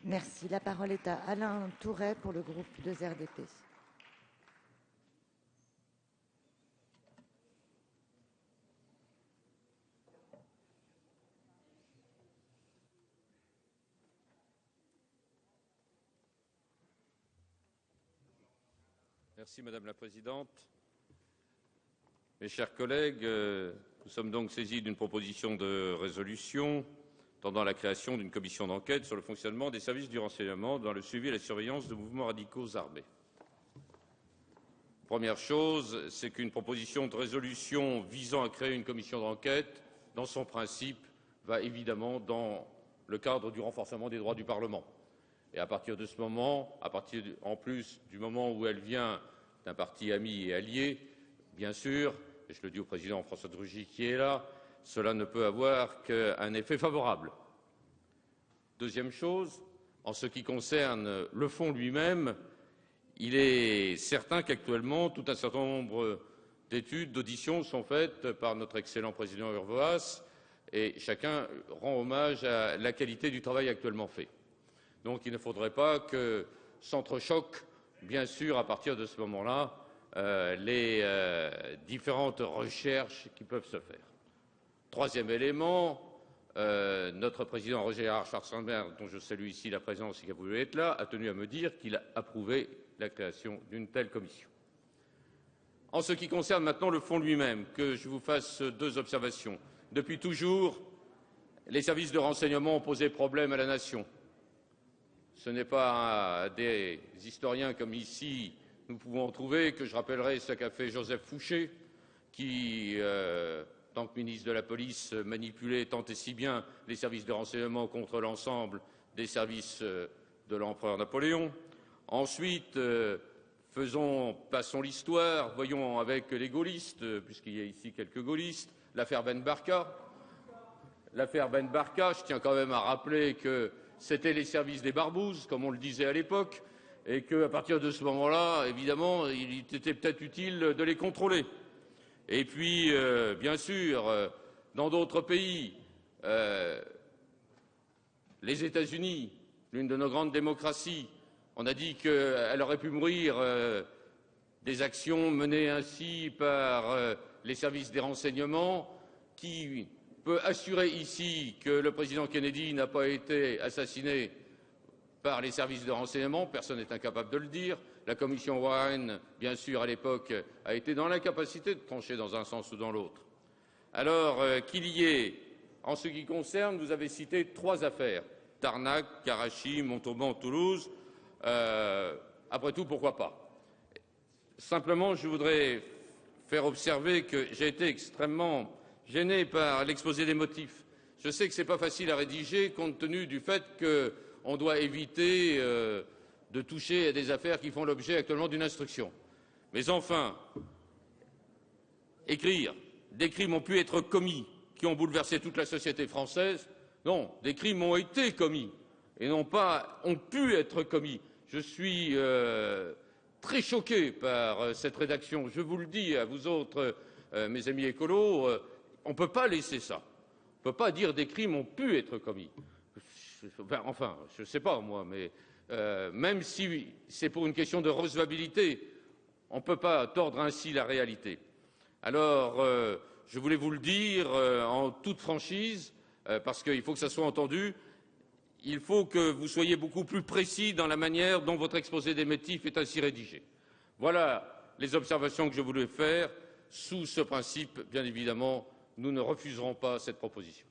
Merci. La parole est à Alain Touret pour le groupe 2RDP. Merci Madame la Présidente. Mes chers collègues, nous sommes donc saisis d'une proposition de résolution tendant à la création d'une commission d'enquête sur le fonctionnement des services du renseignement dans le suivi et la surveillance de mouvements radicaux armés. Première chose, c'est qu'une proposition de résolution visant à créer une commission d'enquête, dans son principe, va évidemment dans le cadre du renforcement des droits du Parlement. Et à partir de ce moment, en plus du moment où elle vient d'un parti ami et allié, bien sûr, et je le dis au président François de Rugy qui est là, cela ne peut avoir qu'un effet favorable. Deuxième chose, en ce qui concerne le fond lui-même, il est certain qu'actuellement, tout un certain nombre d'études, d'auditions sont faites par notre excellent président Urvoas, et chacun rend hommage à la qualité du travail actuellement fait. Donc il ne faudrait pas que s'entrechoquent, bien sûr, à partir de ce moment-là, les différentes recherches qui peuvent se faire. Troisième élément, notre président Roger Gérard Schwarzenberg, dont je salue ici la présence et qui a voulu être là, a tenu à me dire qu'il a approuvé la création d'une telle commission. En ce qui concerne maintenant le fond lui-même, que je vous fasse deux observations. Depuis toujours, les services de renseignement ont posé problème à la nation. Ce n'est pas à des historiens comme ici nous pouvons en trouver que je rappellerai ce qu'a fait Joseph Fouché, qui, tant que ministre de la Police, manipulait tant et si bien les services de renseignement contre l'ensemble des services de l'empereur Napoléon. Ensuite, passons l'histoire, voyons avec les gaullistes, puisqu'il y a ici quelques gaullistes, l'affaire Ben Barka. L'affaire Ben Barka, je tiens quand même à rappeler que c'était les services des barbouzes, comme on le disait à l'époque, et qu'à partir de ce moment-là, évidemment, il était peut-être utile de les contrôler. Et puis, bien sûr, dans d'autres pays, les États-Unis, l'une de nos grandes démocraties, on a dit qu'elle aurait pu mourir des actions menées ainsi par les services des renseignements. Qui peut assurer ici que le président Kennedy n'a pas été assassiné par les services de renseignement? Personne n'est incapable de le dire. La commission Warren, bien sûr, à l'époque, a été dans l'incapacité de trancher dans un sens ou dans l'autre. Alors, qu'il y ait, en ce qui concerne, vous avez cité trois affaires, Tarnac, Karachi, Montauban, Toulouse. Après tout, pourquoi pas? Simplement, je voudrais faire observer que j'ai été extrêmement gêné par l'exposé des motifs. Je sais que ce n'est pas facile à rédiger compte tenu du fait qu'on doit éviter de toucher à des affaires qui font l'objet actuellement d'une instruction. Mais enfin, écrire « des crimes ont pu être commis qui ont bouleversé toute la société française », non, des crimes ont été commis et non pas ont pu être commis. Je suis très choqué par cette rédaction. Je vous le dis à vous autres, mes amis écolos, on ne peut pas laisser ça. On ne peut pas dire des crimes ont pu être commis. Enfin, je ne sais pas moi, mais même si c'est pour une question de recevabilité, on ne peut pas tordre ainsi la réalité. Alors, je voulais vous le dire en toute franchise, parce qu'il faut que ça soit entendu. Il faut que vous soyez beaucoup plus précis dans la manière dont votre exposé des motifs est ainsi rédigé. Voilà les observations que je voulais faire. Sous ce principe, bien évidemment, nous ne refuserons pas cette proposition.